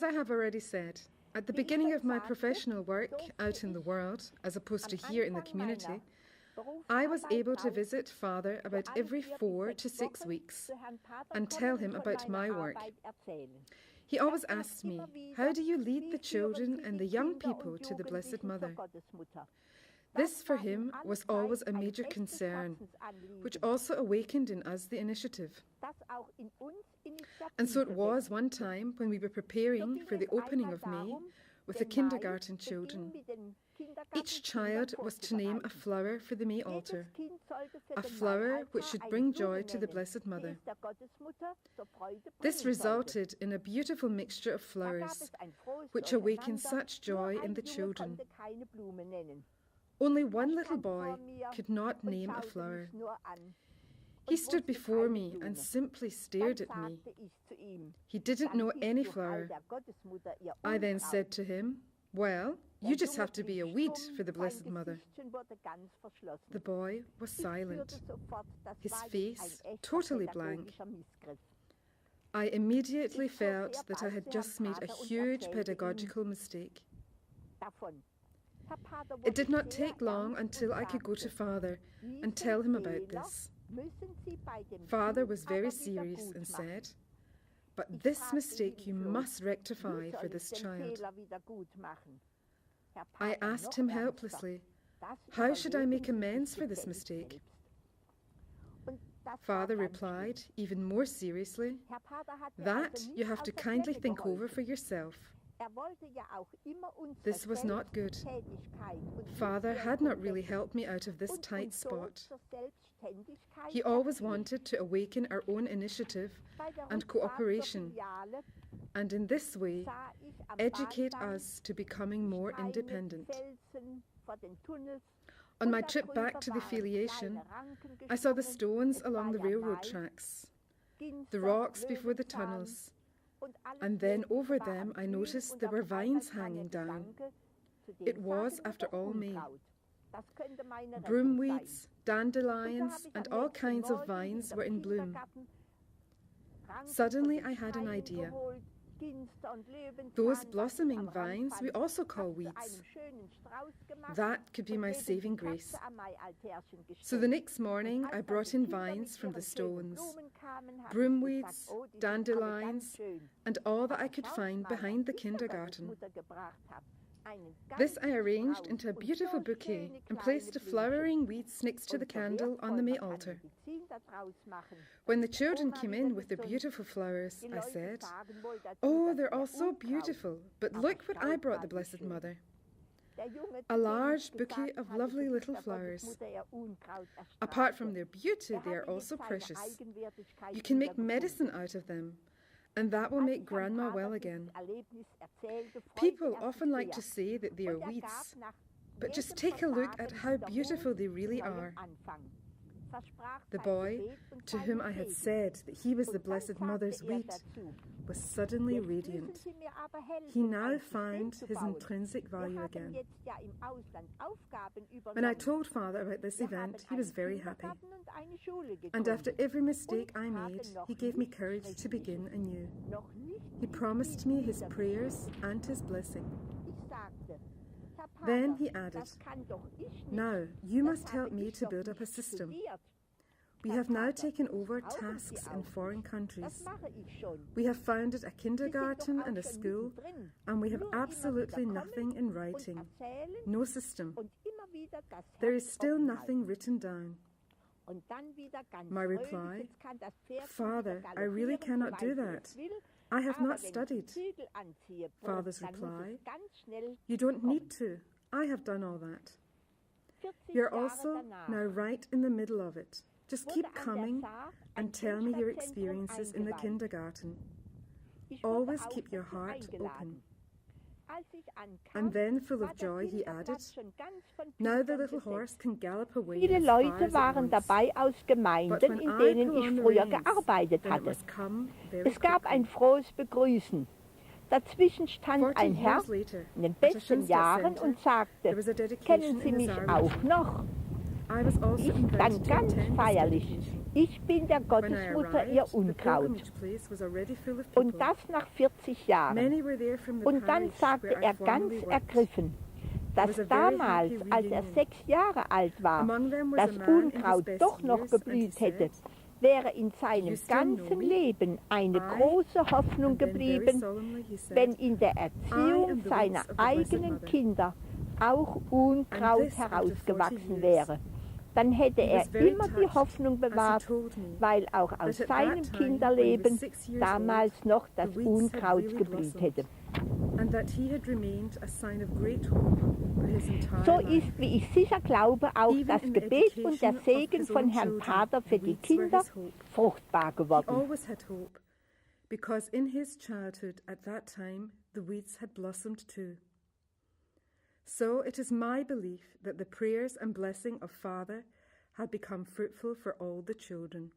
I have already said, at the beginning of my professional work out in the world, as opposed to here in the community, I was able to visit Father about every 4 to 6 weeks and tell him about my work. He always asked me, how do you lead the children and the young people to the Blessed Mother? This for him was always a major concern, which also awakened in us the initiative. And so it was one time when we were preparing for the opening of May with the kindergarten children. Each child was to name a flower for the May altar, a flower which should bring joy to the Blessed Mother. This resulted in a beautiful mixture of flowers, which awakened such joy in the children. Only one little boy could not name a flower. He stood before me and simply stared at me. He didn't know any flower. I then said to him, well, you just have to be a weed for the Blessed Mother. The boy was silent, his face totally blank. I immediately felt that I had just made a huge pedagogical mistake. It did not take long until I could go to Father and tell him about this. Father was very serious and said, but this mistake you must rectify for this child. I asked him helplessly, how should I make amends for this mistake? Father replied, even more seriously, that you have to kindly think over for yourself. This was not good. Father had not really helped me out of this tight spot. He always wanted to awaken our own initiative and cooperation, and in this way, educate us to becoming more independent. On my trip back to the filiation, I saw the stones along the railroad tracks, the rocks before the tunnels, and then over them I noticed there were vines hanging down. It was, after all, May. Broomweeds, dandelions, and all kinds of vines were in bloom. Suddenly I had an idea. Those blossoming vines we also call weeds. That could be my saving grace. So the next morning I brought in vines from the stones, broomweeds, dandelions, and all that I could find behind the kindergarten. This I arranged into a beautiful bouquet and placed the flowering weeds next to the candle on the May altar. When the children came in with their beautiful flowers, I said, oh, they're all so beautiful, but look what I brought the Blessed Mother. A large bouquet of lovely little flowers. Apart from their beauty, they are also precious. You can make medicine out of them, and that will make Grandma well again. People often like to say that they are weeds, but just take a look at how beautiful they really are. The boy, to whom I had said that he was the Blessed Mother's weed, was suddenly radiant. He now found his intrinsic value again. When I told Father about this event, he was very happy. And after every mistake I made, he gave me courage to begin anew. He promised me his prayers and his blessing. Then he added, now you must help me to build up a system. We have now taken over tasks in foreign countries. We have founded a kindergarten and a school, and we have absolutely nothing in writing, no system. There is still nothing written down. My reply, Father, I really cannot do that. I have not studied. Father's reply, you don't need to. I have done all that. You're also now right in the middle of it. Just keep coming and tell me your experiences in the kindergarten. Always keep your heart open. And then, full of joy, he added, now the little horse can gallop away. Viele Leute waren dabei aus Gemeinden, in denen ich früher gearbeitet hatte. Es gab ein frohes Begrüßen. Dazwischen stand ein Herr in den besten Jahren und sagte, kennen Sie mich auch noch? dann ganz feierlich: Ich bin der Gottesmutter, ihr Unkraut. Und das nach 40 Jahren. Und dann sagte er ganz ergriffen, dass damals, als er 6 Jahre alt war, das Unkraut doch noch geblüht hätte, wäre in seinem ganzen Leben eine große Hoffnung geblieben, wenn in der Erziehung seiner eigenen Kinder auch Unkraut herausgewachsen wäre. Dann hätte er immer die Hoffnung bewahrt, weil auch aus seinem Kinderleben damals noch das Unkraut geblüht hätte. So ist, wie ich sicher glaube, auch das Gebet und der Segen von Herrn Pater für die Kinder fruchtbar geworden. Because in his childhood at that time the weeds had blossomed too. So it is my belief that the prayers and blessing of Father had become fruitful for all the children.